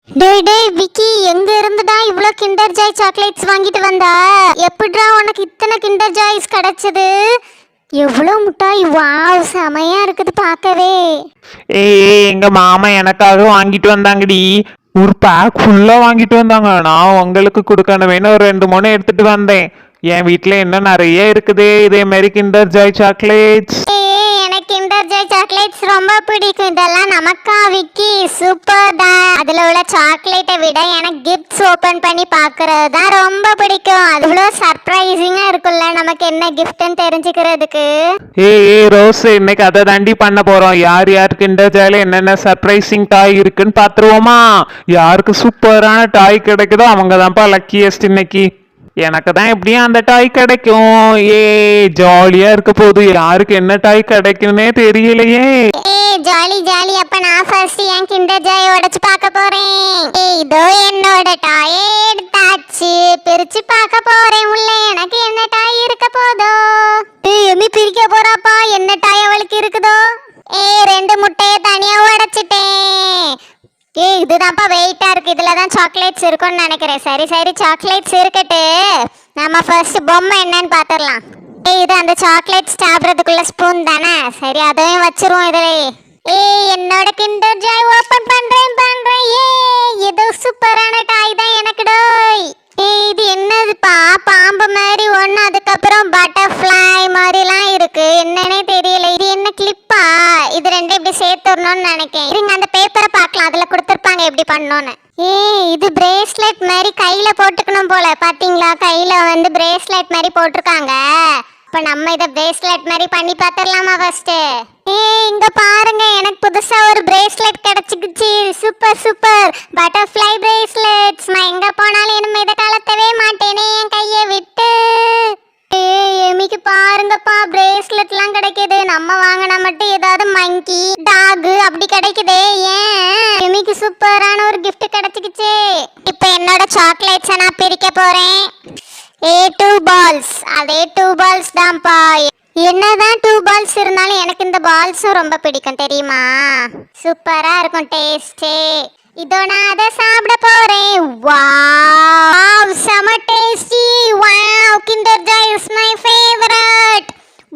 டேய் டேய் விக்கி, எங்க இருந்துடா இவ்ளோ கிண்டர் ஜாய் சாக்லேட்ஸ் வாங்கிட்டு வந்தா? எப்படிடா உனக்கு இத்தனை கிண்டர் ஜாய்ஸ் கிடைச்சது? எவ்வளோ முட்டாய்! வாவ், செமையா இருக்குது பார்க்கவே. ஏய் எங்க மாமா எனக்காக வாங்கிட்டு வந்தாங்கடி. ஒரு பேக் ஃபுல்லா வாங்கிட்டு வந்தாங்க. நான் உங்களுக்கு கொடுக்கணுமேனு ஒரு 2 3 எடுத்துட்டு வந்தேன். என் வீட்டுல இன்னும் நிறைய இருக்குது இதே மாதிரி கிண்டர் ஜாய் சாக்லேட்ஸ். ஏய், எனக்கு கிண்டர் ஜாய் சாக்லேட்ஸ் ரொம்ப பிடிக்கும். இதெல்லாம் நமக்கா விக்கி? சூப்பர் தான். அதுல உள்ள சாக்லேட்டை விட எனக்கு கிஃப்ட்ஸ் ஓபன் பண்ணி பார்க்கிறது தான் ரொம்ப பிடிக்கும். அது இவ்வளோ சர்ப்ரைசிங்கா இருக்கும்ல, நமக்கு என்ன கிஃப்ட்னு தெரிஞ்சுக்கிறதுக்கு. ஏய் ரோஸ், இன்னைக்கு அதை தாண்டி பண்ண போறோம். யார் யார் கிண்டர் ஜாய்ல என்னென்ன சர்ப்ரைசிங் டாய் இருக்குன்னு பாத்துருவோமா? யாருக்கு சூப்பரான டாய் கிடைக்குதோ அவங்க தான்ப்பா லக்கியஸ்ட் இன்னைக்கு. எனக்கு தான் எப்படியும் அந்த டாய் கிடைக்கும். ஏ ஜாலியா இருக்க போகுது. யாருக்கு என்ன டாய் கிடைக்கும்னே தெரியலையே. ஏய் ஜாலி ஜாலி. அப்ப நான் ஃபர்ஸ்ட் என் கிண்டர் ஜாய் உடைச்சு பார்க்க போறேன். ஏய் இதோ என்னோட டாய் எடுத்தாச்சு. பிரிச்சு பார்க்க போறேன். உள்ள எனக்கு என்ன டாய் இருக்க போதோ? ஏய் எம்மி பிரிக்க போறாப்பா. என்ன டாய் அவளுக்கு இருக்குதோ? ஏய் 2 முட்டையை தனியா உடைச்சிட்டேன். ஏய் இதுதான்ப்பா வெயிட்டா இருக்கு. இதுல தான் சாக்லேட்ஸ் இருக்கும்னு நினைக்கிறேன். சரி சரி, சாக்லேட்ஸ் இருக்கட்டு. நம்ம ஃபர்ஸ்ட் பொம்மை என்னன்னு பாத்துடலாம். ஏய் இது அந்த சாக்லேட் சாப்பிட்றதுக்குள்ள ஸ்பூன் தானே? சரி அதையும் வச்சிருவோம் இதுல. ஏய் என்னோட கிண்டர் ஜாய் ஓபன் பண்றேன். ஏய் ஏதோ சூப்பரான டாய் தான் எனக்கு டோய். ஏய் இது என்னதுப்பா? பாம்பு மாதிரி ஒன்று, அதுக்கப்புறம் பட்டர்ஃப்ளை மாதிரிலாம் இருக்கு. என்னன்னே தெரியல. இது என்ன கிளிப்பா? இது 2 இப்படி சேர்த்துடணும்னு நினைக்கிறேன். இருங்க அந்த பேப்பரை பார்க்கலாம், அதில் கொடுத்துருப்பாங்க எப்படி பண்ணணும்னு. ஏய் இது பிரேஸ்லெட் மாதிரி கையில போட்டுக்கணும் போல. பாத்தீங்களா, கையில வந்து பிரேஸ்லெட் மாதிரி போட்டிருக்காங்க. இப்ப நம்ம இத பிரேஸ்லெட் மாதிரி பண்ணி பார்த்துடலாமா ஃபர்ஸ்ட்? ஏய் இங்க பாருங்க, எனக்கு புதுசா ஒரு பிரேஸ்லெட் கிடைச்சிக்குச்சு. Super super, butterfly bracelets. நான் எங்க போனாலும் இனிமே இதை கலத்தவே மாட்டேனே என் கையை விட்டு. ஏய் எமிக்கு பாருங்கப்பா, பிரேஸ்லெட்லாம் கிடைக்குது. நம்ம வாங்கினா மட்டும் ஏதாவது மங்கி டாக் அப்படி கிடைக்குதே. ஏன் எமிக்கு சூப்பரான ஒரு gift கிடைச்சிக்கிச்சு. இப்போ என்னோட சாக்லேட்ஸை நான் பிரிக்க போறேன். A2 பால்ஸ், அதே 2 பால்ஸ் தான்ப்பா. என்னதான் 2 பால்ஸ் இருந்தாலும் எனக்கு இந்த பால்ஸும் ரொம்ப பிடிக்கும் தெரியுமா? சூப்பரா இருக்கும் டேஸ்டே. இதோ நான் அதை சாப்பிட போறேன். வாவ் செம tasty. Wow kinder joy is my favourite.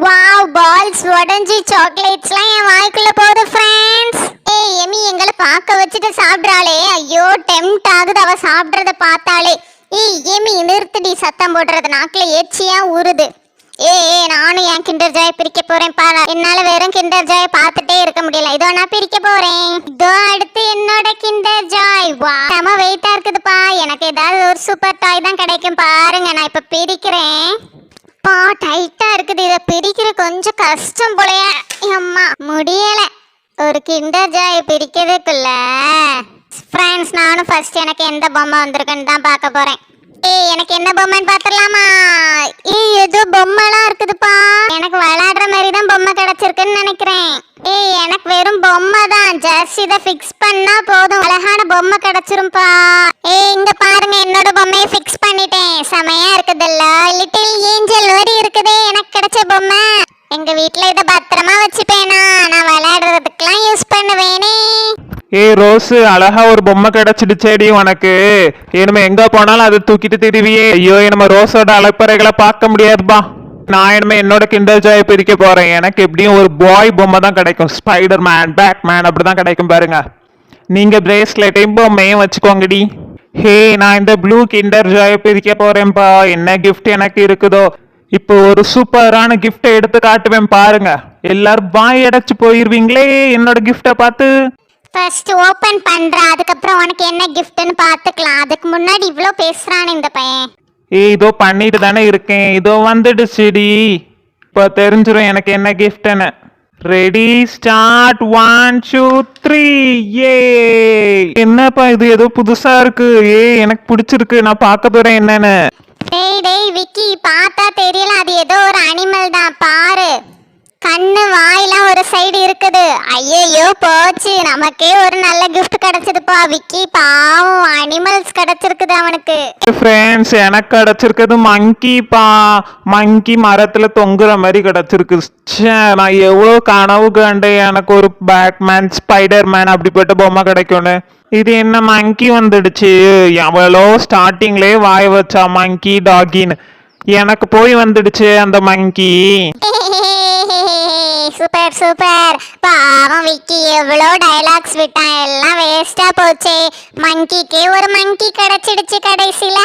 Wow balls உடைஞ்சி சாக்லேட்ஸ்லாம் என் வாய்க்குள்ள போகுது ஃப்ரெண்ட்ஸ். ஏய் எமி எங்களை பார்க்க வச்சுட்டு சாப்பிட்றாளே. ஐயோ டெம்ட் ஆகுது அவ சாப்பிட்றத பார்த்தாலே. ஏய் எமி நிறுத்துடி, சத்தம் போடுறது நாக்கில் எச்சியா ஊறுது. ஏய் நானும் என் கிண்டர் ஜாய் பிரிக்க போறேன் பாரு. என்னால வெறும் கிண்டர் ஜாய் பார்த்துட்டே இருக்க முடியல. இதோ நான் பிரிக்க போறேன். இதோ அடுத்து என்னோட கிண்டர் ஜாய். வா செம வெயிட்டா இருக்குதுப்பா. எனக்கு ஏதாவது ஒரு சூப்பர் டாய் தான் கிடைக்கும் பாருங்க. நான் இப்ப பிரிக்கிறேன். பா டைட்டா இருக்குது. இதை பிரிக்கிற கொஞ்சம் கஷ்டம் போலயா. அம்மா முடியல. ஒரு கிண்டர் ஜாய் பிரிக்கிறதுக்குள்ள ஃப்ரெண்ட்ஸ் நானும் ஃபர்ஸ்ட் எனக்கு எந்த பொம்மை வந்திருக்குன்னு தான் பார்க்க போறேன். ஏய் எனக்கு என்ன பொம்மைன்னு பாத்துடலாமா? ஏய் ஏதோ பொம்மைலாம் இருக்குதுப்பா. எனக்கு விளையாடுற மாதிரி தான் பொம்மை கிடைச்சிருக்குன்னு நினைக்கிறேன். ஏய் எனக்கு வெறும் பொம்மை தான். ஜஸ்ட் இதை ஃபிக்ஸ் பண்ணா போதும், அழகான பொம்மை கிடைச்சிரும்பா. ஏய் இங்க பாருங்க, என்னோட பொம்மையை ஃபிக்ஸ் பண்ணிட்டேன். செமையா இருக்குதுல்ல? லிட்டில் ஏஞ்சல் மாதிரி இருக்குதே எனக்கு கிடைச்ச பொம்மை. எங்க வீட்ல இதை பத்திரமா வச்சுப்பேனா, நான் விளையாடுறதுக்கெல்லாம் யூஸ் பண்ணுவேனே. ஏய் ரோஸ், அழகா ஒரு பொம்மை கிடைச்சிடுச்சேடி உனக்கு. இனிமே எங்க போனாலும் அதை தூக்கிட்டு திரிவியே. ஐயோ நம்ம ரோஸோட அலைப்பறைகளை பார்க்க முடியாதுப்பா. நான் இனிமே என்னோட கிண்டர் ஜாயை பிரிக்க போறேன். எனக்கு எப்படியும் ஒரு பாய் பொம்மை தான் கிடைக்கும். ஸ்பைடர் மேன், பேட்மேன் அப்படிதான் கிடைக்கும் பாருங்க. நீங்க பிரேஸ்லெட்டையும் பொம்மையும் வச்சுக்கோங்கடி. ஹே நான் இந்த ப்ளூ கிண்டர் ஜாயை பிரிக்க போறேன்ப்பா. என்ன கிஃப்ட் எனக்கு இருக்குதோ இப்போ ஒரு சூப்பரான கிஃப்டை எடுத்து காட்டுவேன் பாருங்க. எல்லாரும் வாய் அடைச்சு போயிருவீங்களே என்னோட கிஃப்டை பார்த்து. ஃபர்ஸ்ட் ஓபன் பண்ற, அதுக்கப்புறம் உனக்கு என்ன கிஃப்ட்னு பாத்துக்கலாம். அதுக்கு முன்னாடி இவ்ளோ பேசுறானே இந்த பையன். ஏய் இதோ பண்ணிட்டு தானே இருக்கேன். இதோ வந்துடுச்சுடி. இப்போ தெரிஞ்சிடும் எனக்கு என்ன கிஃப்ட்னு. Ready start 1 2 3. ஏ என்னப்பா இது ஏதோ புதுசா இருக்கு. ஏய் எனக்கு பிடிச்சிருக்கு. நான் பார்க்க போறேன் என்னன்னு. டேய் டேய் விக்கி, பார்த்தா தெரியல, அது ஏதோ ஒரு அனிமல் தான் பாரு. கண்ணு வாயெல்லாம் ஒரு சைடு இருக்குது. ஐயோ போச்சு, நமக்கே ஒரு நல்ல கிஃப்ட் கிடைச்சதுப்பா. விக்கி பாவம், அனிமல்ஸ் கிடைச்சிருக்குது அவனுக்கு. ஃப்ரெண்ட்ஸ், எனக்கு கிடைச்சிருக்கிறது மங்கிப்பா. மங்கி மரத்துல தொங்குற மாதிரி கிடைச்சிருக்கு. ச்சே, நான் எவ்வளோ கனவு கண்டேன் எனக்கு ஒரு பேட்மேன், ஸ்பைடர் மேன் அப்படிப்பட்ட பொம்மை கிடைக்கும்னு. இது என்ன மங்கி வந்துடுச்சு. எவ்வளோ ஸ்டார்டிங்லேயே வாய வச்சா மங்கி டாகின்னு, எனக்கு போய் வந்துடுச்சு அந்த மங்கி. Super super. பாவம் விக்கி எவ்வளோ டயலாக்ஸ் விட்டான், எல்லாம் வேஸ்டா போச்சே. மங்கிக்கு ஒரு மங்கி கிடைச்சிடுச்சு கடைசியில.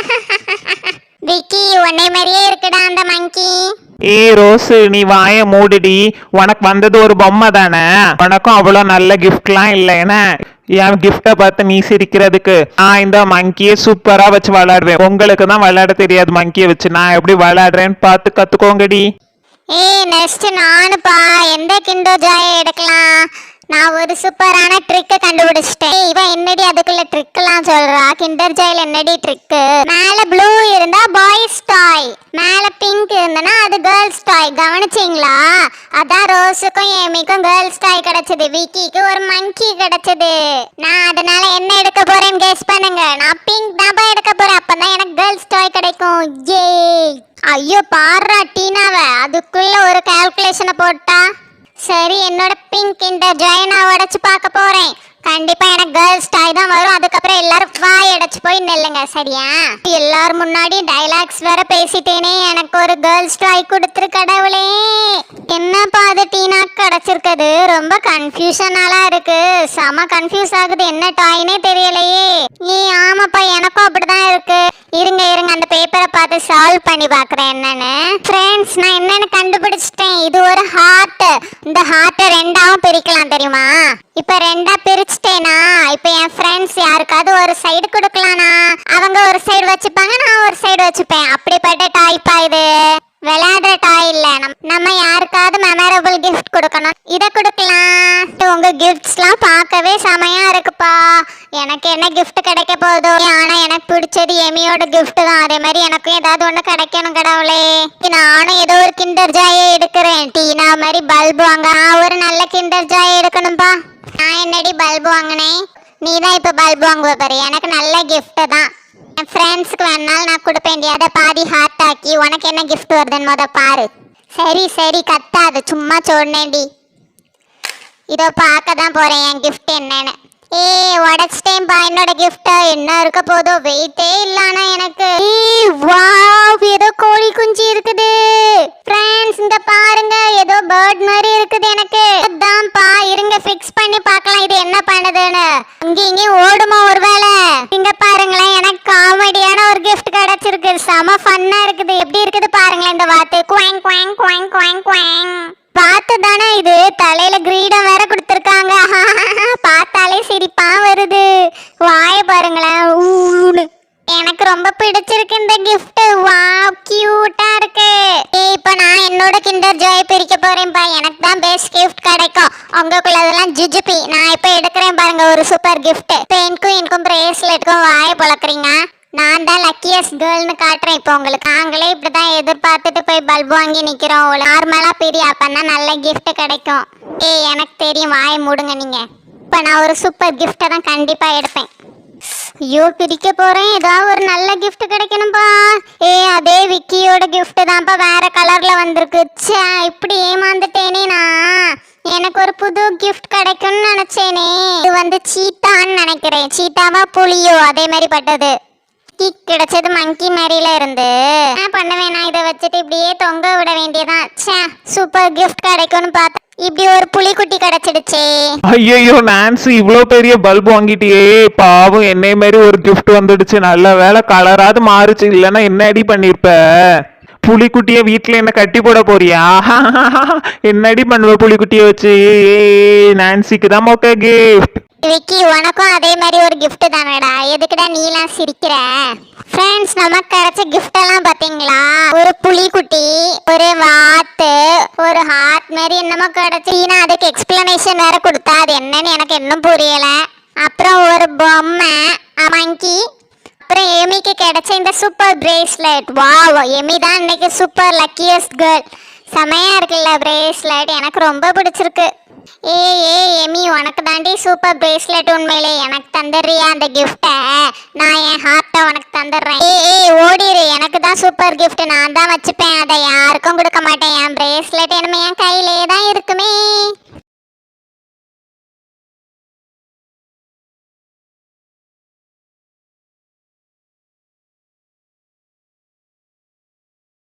விக்கி உன்னை மாதிரியே இருக்குடா அந்த மங்கி. ஏ ரோஸ், நீ வாய மூடுடி. உனக்கு வந்தது ஒரு பொம்மை தானே, உனக்கும் அவ்வளோ நல்ல கிஃப்ட்லாம் இல்லைன்னா என் கிஃப்டை பார்த்து நீ சிரிக்கிறதுக்கு நான் இந்த மங்கியை சூப்பரா வச்சு விளையாடுவேன். உங்களுக்கு தான் விளையாட தெரியாது மங்கியை வச்சு, நான் எப்படி விளையாடுறேன்னு பார்த்து கத்துக்கோங்கடி. நெக்ஸ்ட் நானுப்பா. எந்த கிண்டர் ஜாயை எடுக்கலாம்? நான் ஒரு சூப்பரான ட்ரிக்கை கண்டுபிடிச்சிட்டேன். இவன் என்னடி அதுக்குள்ள ட்ரிக்லாம் சொல்றா? கிண்டர் ஜாயில் என்னடி ட்ரிக்கு? மேல ப்ளூ இருந்தா பாய்ஸ் டாய், மேல பிங்க் இருந்தனா அது கேர்ள்ஸ் டாய். கவனிச்சிங்களா? அதான் ரோஸுக்கும் ஏமிக்கும் கேர்ள்ஸ் டாய் கிடைச்சது, விக்கிக்கு ஒரு மங்கி கிடைச்சது. நான் அதனால என்ன எடுக்க போறேன்னு கெஸ் பண்ணுங்க. நான் பிங்க் தான் எடுக்க போறேன், அப்பதான் எனக்கு கேர்ள்ஸ் டாய் கிடைக்கும். ஏ ஐயோ பாடுறா டீனாவ, அதுக்குள்ள ஒரு கால்குலேஷனை போட்டா. சரி, என்னோட பிங்க் கிண்டர் ஜாயை நான் உடைச்சு பார்க்க போறேன். கண்டிப்பா எனக்கு கேர்ள்ஸ் டாய் தான் வரும். அதுக்கப்புறம் எல்லாரும் வாய் அடைச்சு போய் நில்லுங்க, சரியா? எல்லாரும் முன்னாடி டைலாக்ஸ் வேற பேசிட்டேனே. எனக்கு ஒரு கேர்ள்ஸ் டாய் கொடுத்துரு கடவுளே. என்னப்பா அது டீனா கிடைச்சிருக்குது? ரொம்ப கன்ஃபியூஷனாலாம் இருக்கு, செம கன்ஃபியூஸ் ஆகுது, என்ன டாய்னே தெரியலையே. ஆமாப்பா, எனக்கும் அப்படிதான் இருக்கு. இருங்க அந்த பேப்பரை பார்த்து சால்வ் பண்ணி பார்க்குறேன் என்னன்னு. ஃப்ரெண்ட்ஸ், நான் என்னன்னு கண்டுபிடிச்சிட்டேன். இது ஒரு ஹார்ட். இந்த ஹார்ட்டை ரெண்டாவும் பிரிக்கலாம் தெரியுமா? இப்போ ரெண்டா பிரிச்சுட்டேனா, இப்போ என் ஃப்ரெண்ட்ஸ் யாருக்காவது ஒரு சைடு கொடுக்கலானா, அவங்க ஒரு சைடு வச்சுப்பாங்க, நான் ஒரு சைடு வச்சுப்பேன். அப்படிப்பட்ட டாய்ப்பா இது. விளையாடுற டாய் இல்ல. நம்ம யாருக்காவது மெமரபிள் கிஃப்ட் கொடுக்கணும், இதை கொடுக்கலாம். உங்க கிஃப்ட்ஸ்லாம் பார்க்கவே செமையா இருக்குப்பா. எனக்கு என்ன கிஃப்ட் கிடைக்க போதோ. ஆனா எனக்கு பிடிச்சது எமியோட கிஃப்ட் தான். அதே மாதிரி எனக்கும் ஏதாவது ஒண்ணு கிடைக்கணும் கடவுளே. நானும் ஏதோ ஒரு கிண்டர் ஜாயை எடுக்கிறேன். டீனா மாதிரி பல்பு வாங்க, ஒரு நல்ல கிண்டர் ஜாயை எடுக்கணும்பா. நான் என்னடி பல்பு வாங்கினேன், நீ தான் இப்ப பல்பு வாங்குவ பாரு. எனக்கு நல்ல கிஃப்ட் தான். என் ஃப்ரெண்ட்ஸ்க்கு வேணாலும் நான் கொடுப்பேன். அதை பாதி ஹார்ட் ஆக்கி உனக்கு என்ன கிஃப்ட் வருதுன்னு முத பாரு. சரி கத்தாது, சும்மா சொன்னேன்டி. இதோ பார்க்க தான் போறேன் என் கிஃப்ட் என்னன்னு. உடைச்சிட்டேன்பா என்னோட கிஃப்ட். என்ன இருக்க போதோ, வெயிட்டே இல்லானா எனக்கு. வாவ், ஏதோ கோழி குஞ்சு இருக்குது. ஃப்ரெண்ட்ஸ், இந்த பாருங்க, ஏதோ பேர்ட் மாதிரி இருக்குது எனக்கு. அதான்ப்பா, இருங்க ஃபிக்ஸ் பண்ணி பார்க்கலாம் இது என்ன பண்ணுதுன்னு. இங்கேயும் ஓடுமா ஒருவேளை? இங்க பாருங்களேன், எனக்கு காமெடியான ஒரு கிஃப்ட் கிடைச்சிருக்கு. செம ஃபன்னா இருக்குது. எப்படி இருக்குது பாருங்களேன் இந்த வாத்து. Quang Quang Quang Quang Quang. பார்த்து தானே இது, தலையில கிரீடம் வேற கொடுத்துருக்காங்க. பார்த்தாலே சிரிப்பா வருது. வாய பாருங்களேன். எனக்கு ரொம்ப பிடிச்சிருக்கு இந்த கிஃப்ட். வாவ், கியூட்டா இருக்கு. இப்போ நான் என்னோட கிண்டர் ஜாய் பிரிக்க போறேன்பா. எனக்கு தான் பெஸ்ட் கிஃப்ட் கிடைக்கும். உங்களுக்குள்ளதெல்லாம் ஜுஜுபி. நான் இப்போ எடுக்கிறேன் பாருங்க ஒரு சூப்பர் கிஃப்ட். பெயின்க்கும் எனக்கும் பிரேஸ்லெட்டுக்கும் வாய பழக்கிறீங்க. நான் தான் லக்கியஸ்ட் கேர்ள்னு காட்டுறேன் இப்போ உங்களுக்கு. நாங்களே இப்படிதான் எதிர்பார்த்துட்டு போய் பல்பு வாங்கி நிக்கிறோம். நார்மலா பெரிய அப்பதான் நல்ல கிஃப்ட் கிடைக்கும். எனக்கு தெரியும், வாய மூடுங்க நீங்க. இப்போ நான் ஒரு சூப்பர் கிஃப்டை தான் கண்டிப்பா எடுப்பேன். ஐயோ, பிரிக்க போறேன். ஏதாவது ஒரு நல்ல கிஃப்ட் கிடைக்கணும்பா. அதே விக்கியோட கிஃப்ட் தான்ப்பா, வேற கலர்ல வந்திருக்கு. இப்படி ஏமாந்துட்டேனே நான். எனக்கு ஒரு புது கிஃப்ட் கிடைக்கும்னு நினைச்சேனே. இது வந்து சீட்டான்னு நினைக்கிறேன். சீட்டாவா புலியோ அதே மாதிரி பட்டது. கிடைச்சது மங்கி மாதிரில இருந்து பண்ணுவேன். நான் இதை வச்சுட்டு இப்படியே தொங்க விட வேண்டியதான். சூப்பர் கிஃப்ட் கிடைக்கும்னு பார்த்தா இப்படி ஒரு புலிக்குட்டி கிடைச்சிடுச்சே. ஐயோ நான்சி, இவ்வளோ பெரிய பல்ப் வாங்கிட்டியே. பாவம், என்னை மாதிரி ஒரு கிஃப்ட் வந்துடுச்சு. நல்ல வேலை கலராது மாறுச்சு, இல்லைன்னா என்ன அடி பண்ணிருப்ப. புலிக்குட்டிய வீட்டுல என்ன கட்டி போட போறியா? என்னடி பண்ணுவ புலிக்குட்டிய வச்சு? நான்சிக்கு தான் மொக்க கிஃப்ட். விக்கி, உனக்கும் அதே மாதிரி ஒரு கிஃப்ட் தானடா. எதுக்குடா நீலாம் சிரிக்கிற? ஃப்ரெண்ட்ஸ், நமக்கு கிடைச்ச கிஃப்ட் எல்லாம் பாத்தீங்களா? ஒரு புலிக்குட்டி, ஒரு வாத்து, ஒரு ஹார்ட் மாதிரி என்னமோ கிடைச்சு. அதுக்கு எக்ஸ்பிளனேஷன் வேற கொடுத்தா, அது என்னன்னு எனக்கு இன்னும் புரியல. அப்புறம் ஒரு பொம்மை மங்கி. அப்புறம் எமிக்கு கிடைச்ச இந்த சூப்பர் பிரேஸ்லெட். வாவ், எமி தான் இன்னைக்கு சூப்பர் லக்கியஸ்ட் கேர்ள். செமையா இருக்குல்ல பிரேஸ்லெட், எனக்கு ரொம்ப பிடிச்சிருக்கு. எமி, உனக்கு தாண்டி சூப்பர் பிரேஸ்லெட். உண்மையிலே எனக்கு தந்துடுறியா அந்த கிஃப்டை? நான் என் ஹார்ட்டை உனக்கு தந்துடுறேன். ஓடிரு, எனக்கு தான் சூப்பர் கிஃப்ட், நான் தான் வச்சுப்பேன், அதை யாருக்கும் கொடுக்க மாட்டேன். என் பிரேஸ்லெட் இனிமே என் கையிலே தான் இருக்குமே.